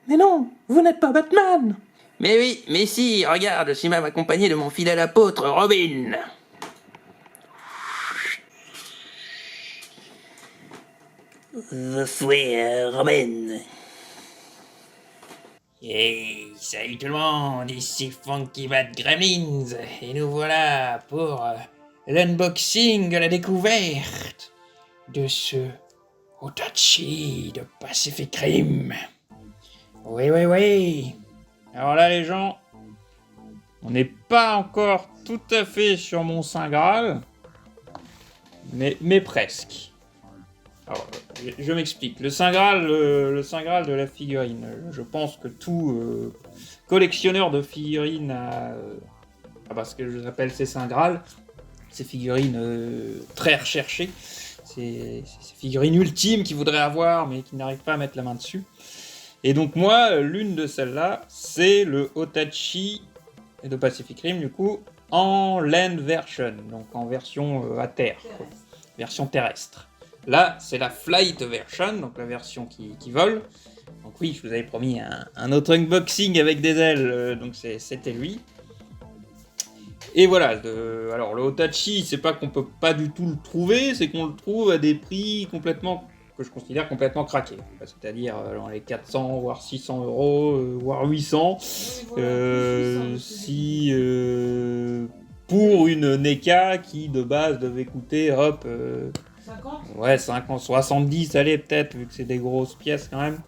Mais non, vous n'êtes pas Batman! Mais oui, mais si, regarde, je suis même accompagné de mon fidèle apôtre, Robin. Je suis Robin. Hey, salut tout le monde, ici Funky Bat Gremlins, et nous voilà pour l'unboxing de la découverte de ce Otachi de Pacific Rim. Oui, oui, oui. Alors là, les gens, on n'est pas encore tout à fait sur mon Saint Graal, mais presque. Alors, je m'explique. Le Saint Graal de la figurine. Je pense que tout collectionneur de figurines a ce que j'appelle ces Saint Graal, ces figurines très recherchées, ces figurines ultimes qu'il voudrait avoir mais qui n'arrivent pas à mettre la main dessus. Et donc moi, l'une de celles-là, c'est le Otachi de Pacific Rim, du coup, en land version, donc en version à terre, quoi. Version terrestre. Là, c'est la flight version, donc la version qui vole. Donc oui, je vous avais promis un autre unboxing avec des ailes, donc c'était lui. Et voilà, alors le Otachi, c'est pas qu'on peut pas du tout le trouver, c'est qu'on le trouve à des prix que je considère complètement craqués. C'est-à-dire dans les 400, voire 600 euros, voire 800. Si pour une NECA qui de base devait coûter, 50 ? Ouais, 50, 70, allez, peut-être, vu que c'est des grosses pièces quand même.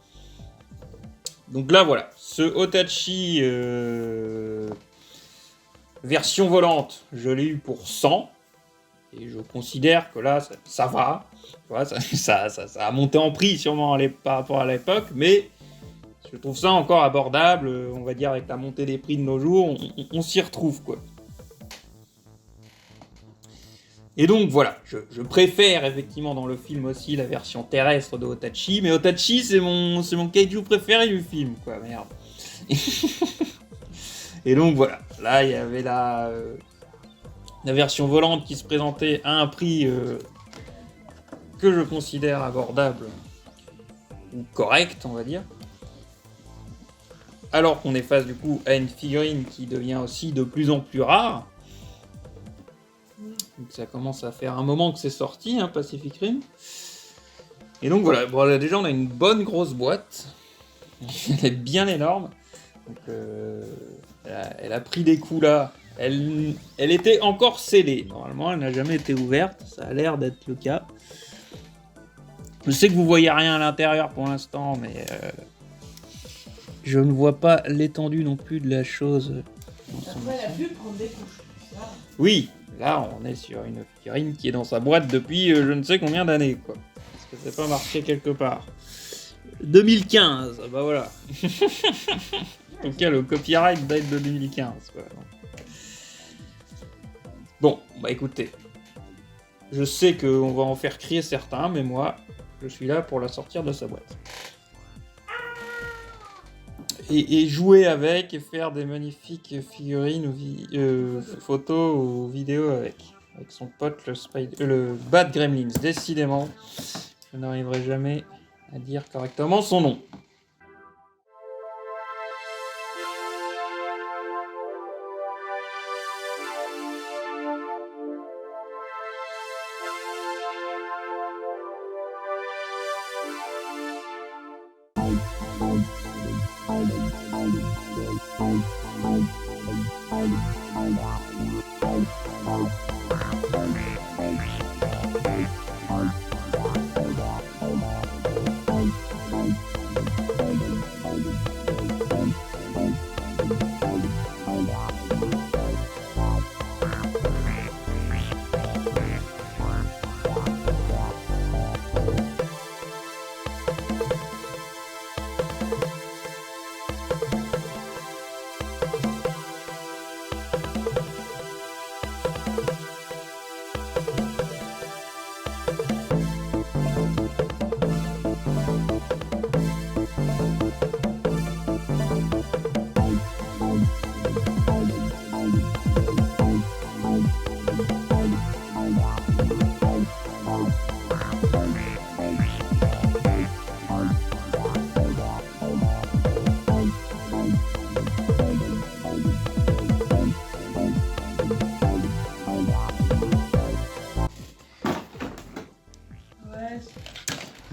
Donc là, voilà, ce Otachi version volante, je l'ai eu pour 100. Et je considère que là, ça va. Voilà, ça a monté en prix sûrement par rapport à l'époque, mais je trouve ça encore abordable. On va dire avec la montée des prix de nos jours, on s'y retrouve, quoi. Et donc voilà, je préfère effectivement dans le film aussi la version terrestre de Otachi, mais Otachi c'est mon kaiju préféré du film, quoi, merde. Et donc voilà, là il y avait la version volante qui se présentait à un prix que je considère abordable, ou correct on va dire. Alors qu'on est face du coup à une figurine qui devient aussi de plus en plus rare. Donc ça commence à faire un moment que c'est sorti, Pacific Rim. Et donc voilà, bon, là, déjà on a une bonne grosse boîte. Elle est bien énorme. Donc elle a pris des coups là. Elle était encore scellée. Normalement, elle n'a jamais été ouverte. Ça a l'air d'être le cas. Je sais que vous voyez rien à l'intérieur pour l'instant, mais je ne vois pas l'étendue non plus de la chose. Après, la pub prend des couches. Ça. Oui. Là, on est sur une figurine qui est dans sa boîte depuis je ne sais combien d'années, quoi. Parce que c'est pas marqué quelque part. 2015, bah voilà. Ok, le copyright date de 2015, quoi. Bon, bah écoutez. Je sais qu'on va en faire crier certains, mais moi, je suis là pour la sortir de sa boîte. Et jouer avec et faire des magnifiques figurines ou photos ou vidéos avec son pote le Bat Gremlins. Décidément, je n'arriverai jamais à dire correctement son nom.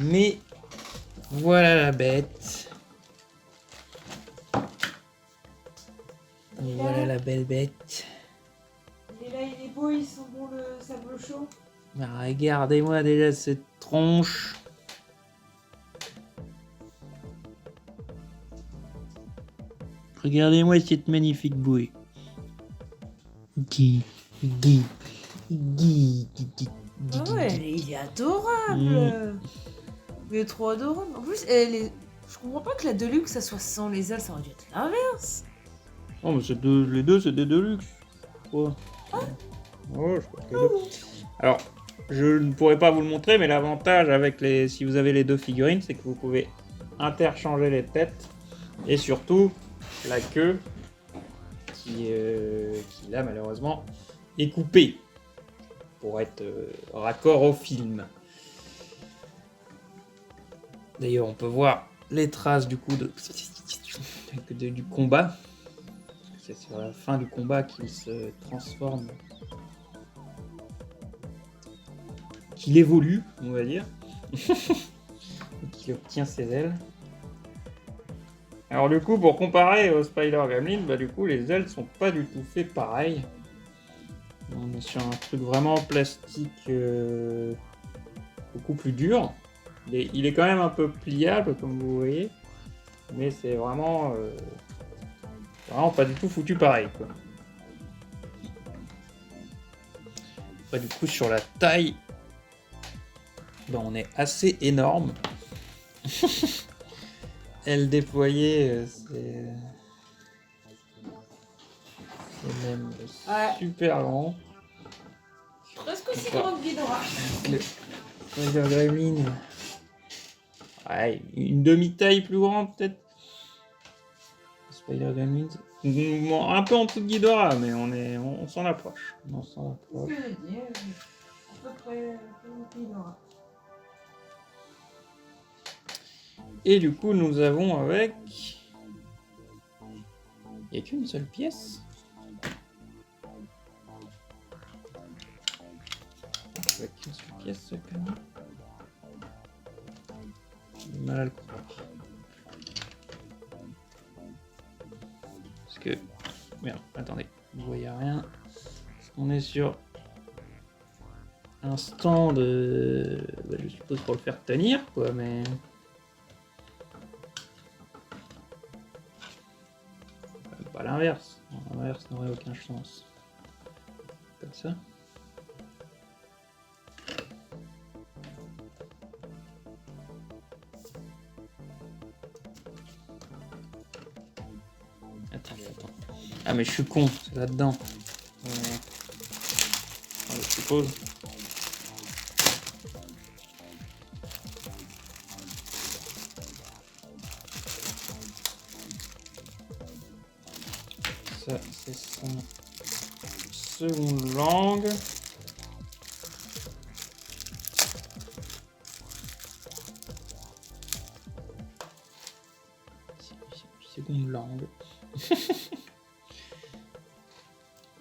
Mais voilà la bête. Voilà la belle bête. Il est là, il est beau, il sent bon le sable chaud. Mais regardez-moi déjà cette tronche. Regardez-moi cette magnifique bouée. Guy. Ah ouais, il est adorable. Il est trop adorable. En plus, je comprends pas que la Deluxe, ça soit sans les ailes, ça aurait dû être l'inverse. Oh, mais les deux, c'est des Deluxe. Ouais. Ouais, je crois que les deux. Alors, je ne pourrais pas vous le montrer, mais l'avantage avec si vous avez les deux figurines, c'est que vous pouvez interchanger les têtes et surtout la queue qui là malheureusement est coupée pour être raccord au film. D'ailleurs, on peut voir les traces du coup du combat. C'est sur la fin du combat qu'il se transforme, qu'il évolue, on va dire, qu'il obtient ses ailes. Alors du coup, pour comparer au Spider Gremlin, bah du coup les ailes sont pas du tout faites pareil. On est sur un truc vraiment plastique beaucoup plus dur. Il est quand même un peu pliable comme vous voyez, mais c'est vraiment pas du tout foutu pareil quoi. Après du coup sur la taille, bah, on est assez énorme. Elle déployée, c'est même super grand. Presque aussi grand que Ghidorah. Le Spider Gremlin, ouais, une demi-taille plus grande peut-être. Spider Gremlin, bon, un peu en dessous de Ghidorah, mais on s'en approche. On s'en approche. C'est ce que je dis, à peu près Ghidorah. Et du coup, nous avons avec... Il n'y a qu'une seule pièce. Avec une seule pièce, ce camion. J'ai mal à le croire. Parce que... Merde, attendez. Vous voyez rien. Parce qu'on est sur un stand, bah, je suppose pour le faire tenir, quoi, mais... Pas l'inverse. L'inverse n'aurait aucun sens. Comme ça. Attends. Ah mais je suis con, c'est là-dedans. Je suppose. Ça, c'est son seconde langue. Seconde langue.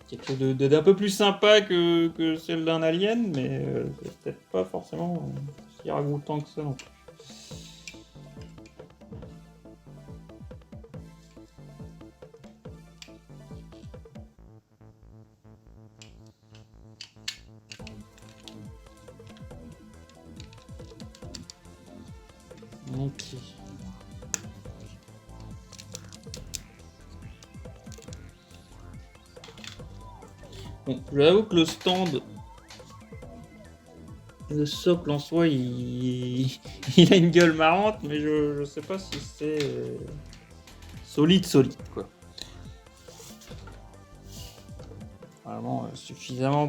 Quelque chose d'un peu plus sympa que celle d'un alien, mais c'est peut-être pas forcément si ragoûtant que ça non plus. Ok. Bon, j'avoue que le stand, le socle en soi, il a une gueule marrante, mais je sais pas si c'est solide quoi. Vraiment suffisamment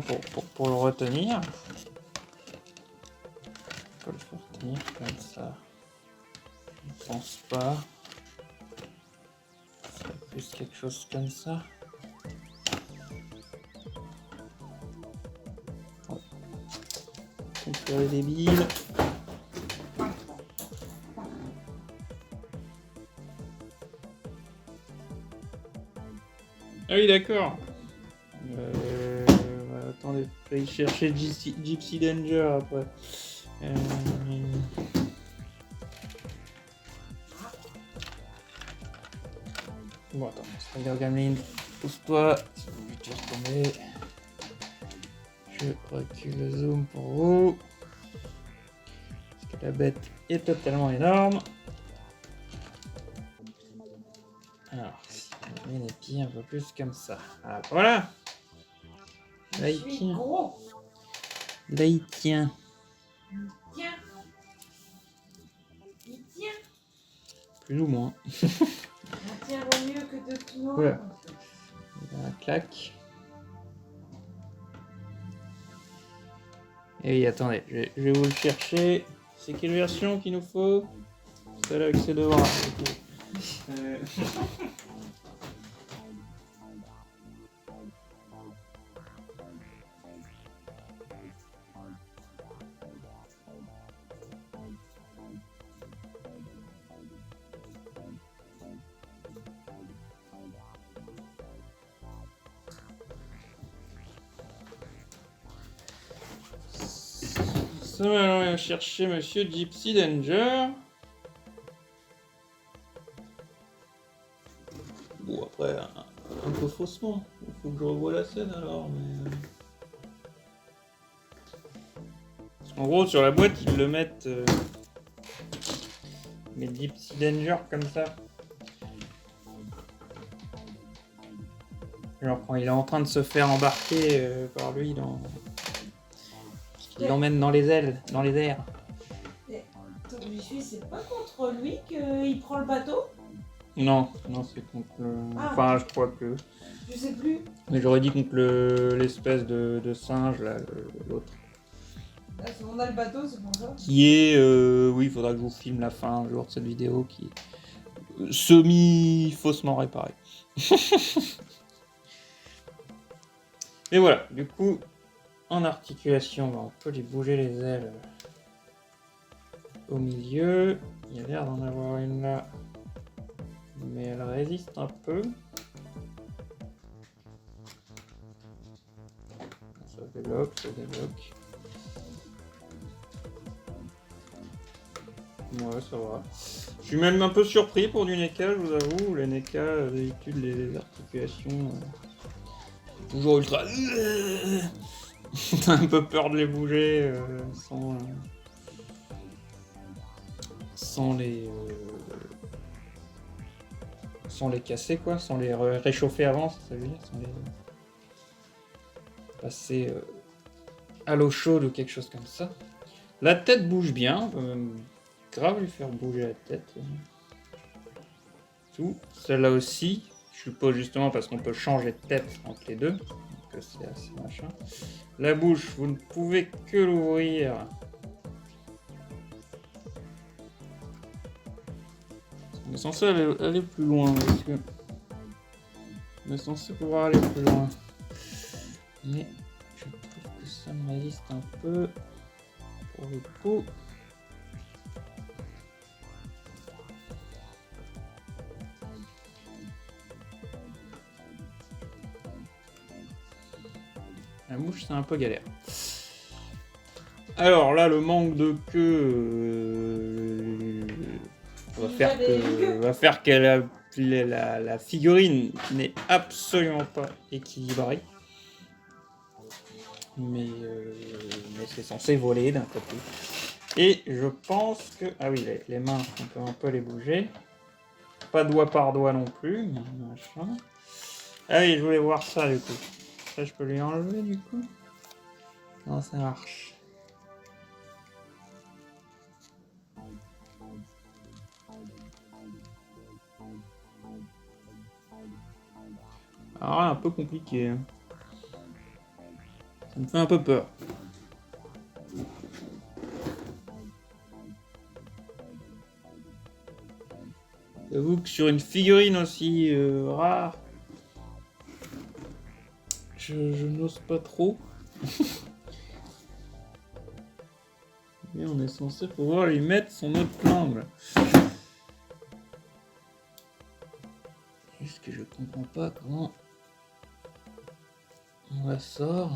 pour le retenir. On peut le faire tenir comme ça. Je ne pense pas. C'est plus quelque chose comme ça. Contrôler débile. Ah oui, d'accord. Attendez, je vais y chercher Gypsy Danger après. Bon, attends, Spider Gremlin, pousse-toi. Tu vas tomber. Je recule le zoom pour vous. Parce que la bête est totalement énorme. Alors, si on met les pieds un peu plus comme ça. Ah, voilà. Là, il tient. Gros. Là, il tient. Tiens. Il tient. Plus ou moins. On tient vaut mieux que de tout. Voilà. Il a un claque. Et oui, attendez, je vais vous le chercher. C'est quelle version qu'il nous faut? Celle avec ses deux bras. Ça, alors, on va chercher Monsieur Gypsy Danger. Bon, après, un peu faussement. Il faut que je revoie la scène alors, mais... En gros, sur la boîte, ils le mettent... Mais Gypsy Danger comme ça. Genre quand il est en train de se faire embarquer par lui dans... Il l'emmène dans les ailes, dans les airs. C'est pas contre lui qu'il prend le bateau? Non, c'est contre le... Ah. Enfin, je crois que... Je sais plus. Mais j'aurais dit contre l'espèce de singe, là, l'autre. Ah, on a le bateau, c'est pour ça. Qui est... Oui, il faudra que je vous filme la fin un jour de cette vidéo, qui est semi-faussement réparée. Et voilà, du coup, en articulation, on peut lui bouger les ailes au milieu. Il y a l'air d'en avoir une là, mais elle résiste un peu. Ça se débloque, ça se débloque. Ouais, ça va. Je suis même un peu surpris pour du NECA, je vous avoue. Les NECA, d'habitude, les articulations... toujours ultra... T'as un peu peur de les bouger sans les casser, quoi. Sans les réchauffer avant, ça veut dire. Sans les passer à l'eau chaude ou quelque chose comme ça. La tête bouge bien, on peut même grave lui faire bouger la tête. Tout. Celle-là aussi, je suppose justement parce qu'on peut changer de tête entre les deux. Donc c'est assez machin. La bouche, vous ne pouvez que l'ouvrir. On est censé aller plus loin. Parce que on est censé pouvoir aller plus loin. Mais je trouve que ça me résiste un peu. Pour le coup. La mouche, c'est un peu galère. Alors là, le manque de queue va faire que la figurine n'est absolument pas équilibrée. Mais c'est censé voler d'un côté. Et je pense que... Ah oui, les mains, on peut un peu les bouger. Pas doigt par doigt non plus, mais machin. Ah oui, je voulais voir ça du coup. Ça, je peux lui enlever du coup. Comment ça marche? Alors là, un peu compliqué. Hein. Ça me fait un peu peur. J'avoue que sur une figurine aussi rare, je n'ose pas trop. Mais on est censé pouvoir lui mettre son autre langue. Juste que je comprends pas comment on la sort.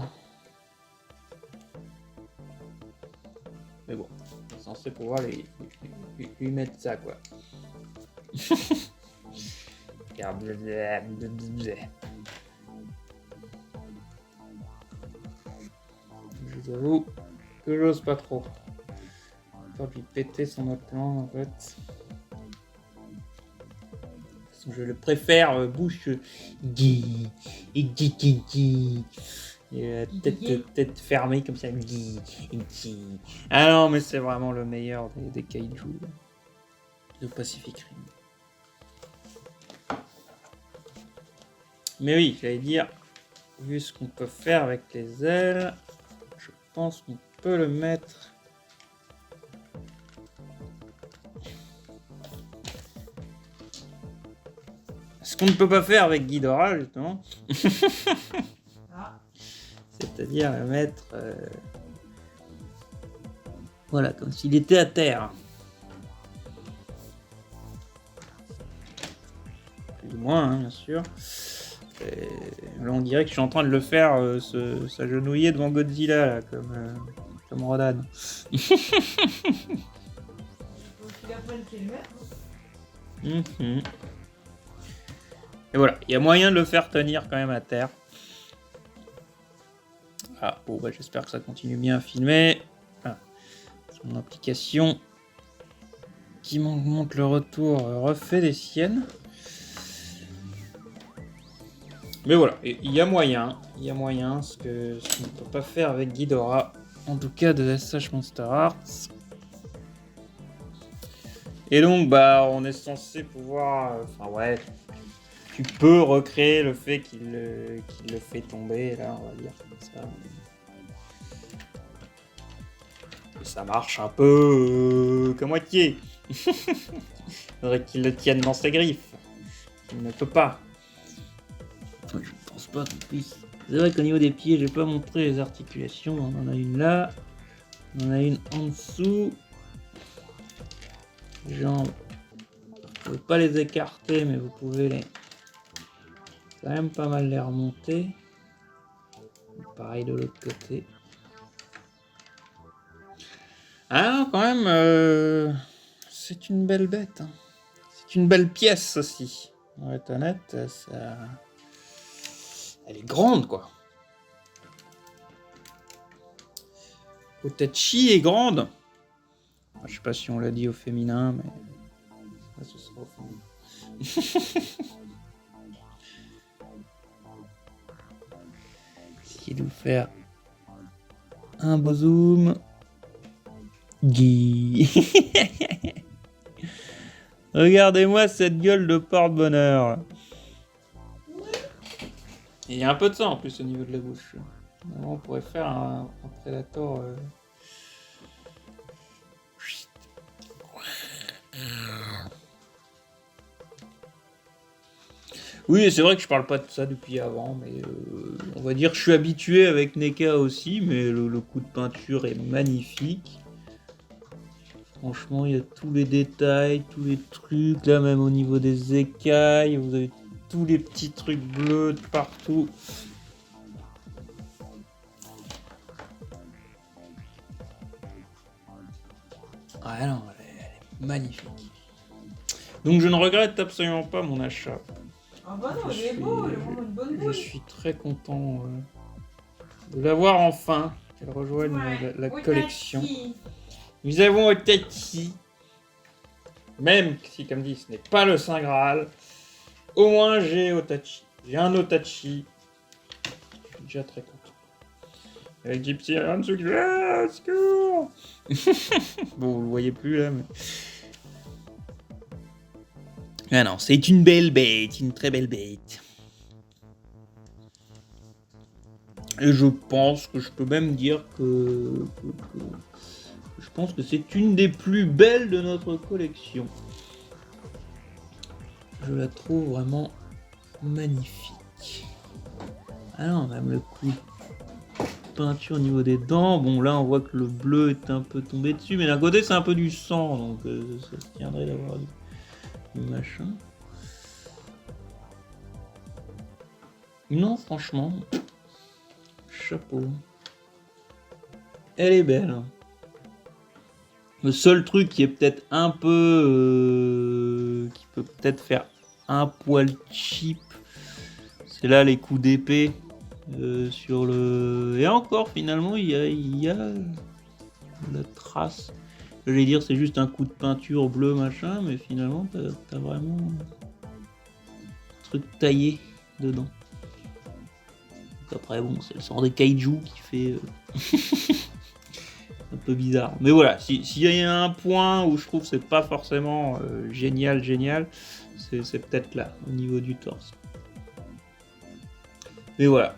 Mais bon, on est censé pouvoir lui mettre ça quoi. Regarde. Je vous avoue que j'ose pas trop. J'ai peur de lui péter son autre langue en fait. Je le préfère bouche gui et gui. Et tête fermée comme ça. Gui. Ah non, mais c'est vraiment le meilleur des kaiju de Pacific Rim. Mais oui, j'allais dire, vu ce qu'on peut faire avec les ailes, je pense qu'on peut le mettre. Ce qu'on ne peut pas faire avec Ghidorah, justement. C'est-à-dire le mettre... voilà, comme s'il était à terre. Plus ou moins, hein, bien sûr. Et là, on dirait que je suis en train de le faire s'agenouiller devant Godzilla, là, comme Rodan. Et voilà, il y a moyen de le faire tenir quand même à terre. Ah, bon, bah, j'espère que ça continue bien à filmer. Ah, son application qui montre le retour refait des siennes. Mais voilà, il y a moyen, ce qu'on ne peut pas faire avec Ghidorah, en tout cas de SH Monster Arts. Et donc, bah, on est censé pouvoir, enfin ouais, tu peux recréer le fait qu'il le fait tomber, là, on va dire comme ça. Et ça marche un peu qu'à moitié. Il faudrait qu'il le tienne dans ses griffes. Il ne peut pas. Je ne pense pas qu'on puisse. C'est vrai qu'au niveau des pieds, j'ai pas montré les articulations. On en a une là. On en a une en dessous. Les jambes. Vous pouvez pas les écarter, mais vous pouvez les. Quand même pas mal les remonter. Pareil de l'autre côté. Ah, quand même, c'est une belle bête. Hein. C'est une belle pièce aussi. On va être honnête, ça. Elle est grande, quoi. Otachi est grande. Je sais pas si on l'a dit au féminin, mais ça, ce sera au féminin. Essayez de vous faire un beau zoom. Guy. Regardez-moi cette gueule de porte-bonheur. Il y a un peu de sang en plus au niveau de la bouche. On pourrait faire un Predator. Oui, c'est vrai que je parle pas de ça depuis avant, mais on va dire que je suis habitué avec NECA aussi, mais le coup de peinture est magnifique. Franchement, il y a tous les détails, tous les trucs, là même au niveau des écailles, vous avez tous les petits trucs bleus de partout. Ah non, elle est magnifique. Donc je ne regrette absolument pas mon achat. Ah bah non, il est beau, il a vraiment une bonne boule. Je suis très content de l'avoir enfin, qu'elle rejoigne la collection. Nous avons Otachi. Même si, comme dit, ce n'est pas le Saint Graal, au moins j'ai Otachi. J'ai un Otachi. Je suis déjà très content. Avec Gypsy en dessous qui fait ah, secours. Bon, vous le voyez plus là, mais. Ah non, c'est une belle bête, une très belle bête. Et je pense que je peux même dire que je pense que c'est une des plus belles de notre collection. Je la trouve vraiment magnifique. Ah non, même le coup de peinture au niveau des dents. Bon, là, on voit que le bleu est un peu tombé dessus, mais d'un côté, c'est un peu du sang, donc ça se tiendrait d'avoir du machin. Non, franchement, chapeau. Elle est belle. Le seul truc qui est peut-être un peu... qui peut peut-être faire un poil cheap. C'est là les coups d'épée sur le... Et encore, finalement, il y a la trace. Je vais dire, c'est juste un coup de peinture bleu, machin, mais finalement, t'as vraiment un truc taillé dedans. Donc après, bon, c'est le sort des kaiju qui fait un peu bizarre. Mais voilà, s'il y a un point où je trouve que c'est pas forcément génial, c'est peut-être là, au niveau du torse. Mais voilà.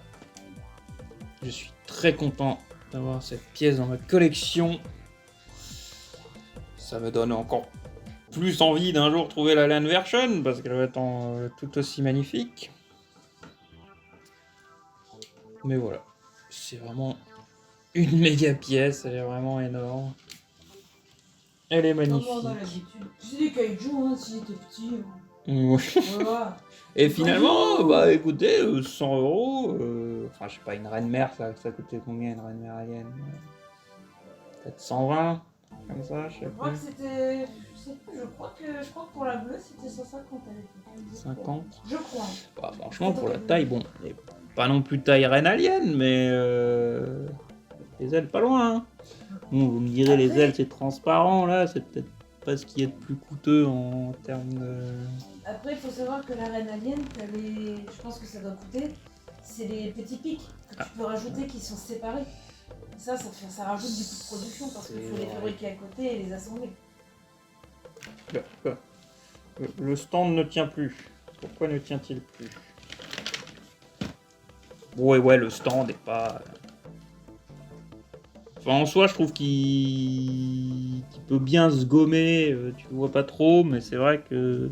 Je suis très content d'avoir cette pièce dans ma collection. Ça me donne encore plus envie d'un jour trouver la LAN version, parce qu'elle va être tout aussi magnifique. Mais voilà, c'est vraiment une méga pièce, elle est vraiment énorme. Elle est magnifique. Non, on a l'habitude. Tu sais, les kaiju, hein, si j'étais petit. Ouais. Voilà. Et finalement, bah écoutez, 100 €, enfin je sais pas, une reine mère, ça coûtait combien une reine mère alien? Peut-être 120, comme ça, je sais Je crois pas. que c'était. Je crois que pour la bleue, c'était 150 à l'époque. 50. Je crois. Bah, franchement, pour la taille, bon, elle est pas non plus taille reine alien, mais les ailes pas loin. Hein. Bon, vous me direz, les ailes c'est transparent là, c'est peut-être pas ce qui est de plus coûteux en termes de. Après, il faut savoir que la reine alien, je pense que ça doit coûter, c'est les petits pics que tu peux rajouter qui sont séparés. Ça rajoute du coût de production parce qu'il faut les fabriquer à côté et les assembler. Le stand ne tient plus. Pourquoi ne tient-il plus? Ouais, le stand est pas... Enfin, en soi, je trouve qu'il peut bien se gommer, tu le vois pas trop, mais c'est vrai que...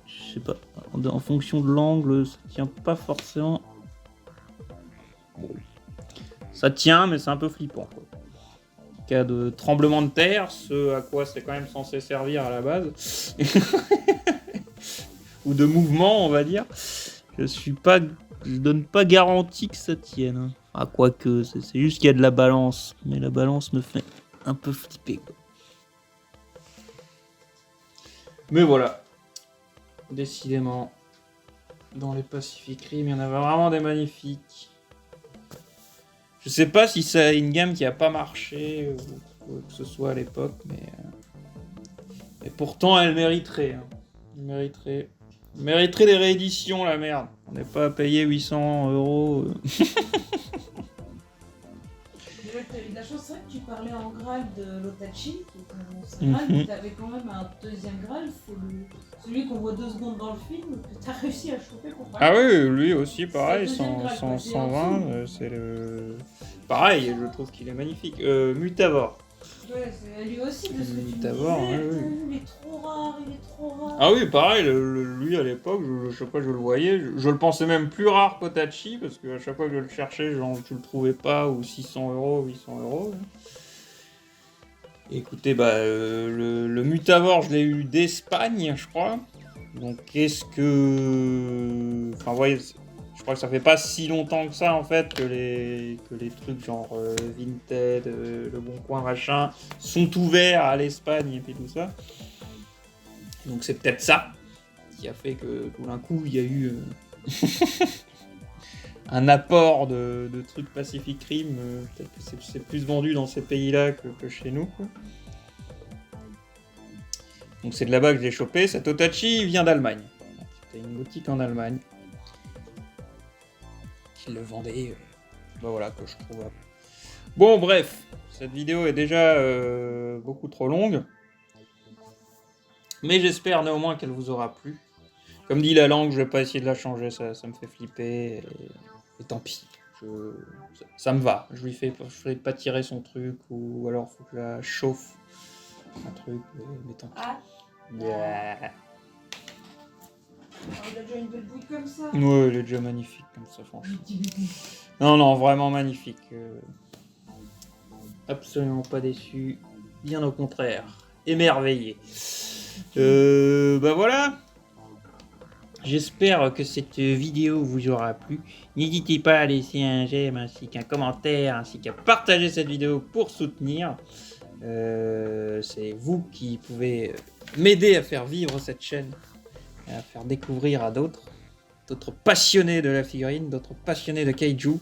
Je sais pas, en fonction de l'angle, ça tient pas forcément... Bon. Ça tient, mais c'est un peu flippant, quoi. En cas de tremblement de terre, ce à quoi c'est quand même censé servir à la base, ou de mouvement, on va dire, je donne pas garantie que ça tienne. Hein. Enfin, quoique, c'est juste qu'il y a de la balance, mais la balance me fait un peu flipper, quoi. Mais voilà, décidément, dans les Pacific Rim, il y en avait vraiment des magnifiques. Je sais pas si c'est une gamme qui a pas marché ou que ce soit à l'époque, mais pourtant elle mériterait. Hein. Elle mériterait des rééditions, la merde. On n'est pas à payer 800 €. T'as eu de la chance, c'est vrai que tu parlais en Graal de l'Otachi, qui est un ancien Graal, mais t'avais quand même un deuxième Graal, c'est celui qu'on voit 2 secondes dans le film, que t'as réussi à choper pour pas. Ah oui, lui aussi, pareil, C'est le deuxième Graal, quoi, c'est 120, c'est le... Pareil, je trouve qu'il est magnifique. Mutavor. Ouais, c'est lui aussi, de ce que tu me Mutavor, disais, oui. il est trop rare. Ah oui, pareil, lui à l'époque, chaque fois que je le voyais, je le pensais même plus rare qu'Otachi, parce qu'à chaque fois que je le cherchais, genre, je le trouvais pas, ou 600 €, 800 €. Écoutez, bah, le Mutavor, je l'ai eu d'Espagne, je crois. Donc, qu'est-ce que... Enfin, vous voyez, je crois que ça fait pas si longtemps que ça, en fait, que les trucs genre Vinted, Le Bon Coin, machin, sont ouverts à l'Espagne et puis tout ça. Donc, c'est peut-être ça qui a fait que, tout d'un coup, il y a eu un apport de trucs Pacific Rim. Peut-être que c'est plus vendu dans ces pays-là que chez nous, quoi. Donc c'est de là-bas que je l'ai chopé. Cet Otachi vient d'Allemagne. C'était une boutique en Allemagne qui le vendait. Bah voilà, que je trouve. Bon, bref, cette vidéo est déjà beaucoup trop longue. Mais j'espère néanmoins qu'elle vous aura plu. Comme dit la langue, je vais pas essayer de la changer, ça me fait flipper. Et tant pis. Ça me va. Je ferai pas tirer son truc, ou alors faut que je la chauffe. Un truc, mais tant pis. Ah, Yeah. il a déjà une belle bouille comme ça. Ouais, il est déjà magnifique comme ça, franchement. Non, vraiment magnifique. Absolument pas déçu. Bien au contraire. Émerveillé. Bah voilà. J'espère que cette vidéo vous aura plu. N'hésitez pas à laisser un j'aime, ainsi qu'un commentaire, ainsi qu'à partager cette vidéo pour soutenir. C'est vous qui pouvez m'aider à faire vivre cette chaîne, et à faire découvrir à d'autres passionnés de la figurine, d'autres passionnés de kaiju.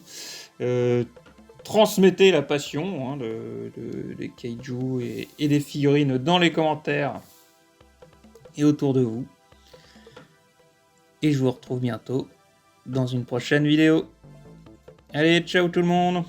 Transmettez la passion des kaiju et des figurines dans les commentaires et autour de vous. Et je vous retrouve bientôt dans une prochaine vidéo. Allez, ciao tout le monde!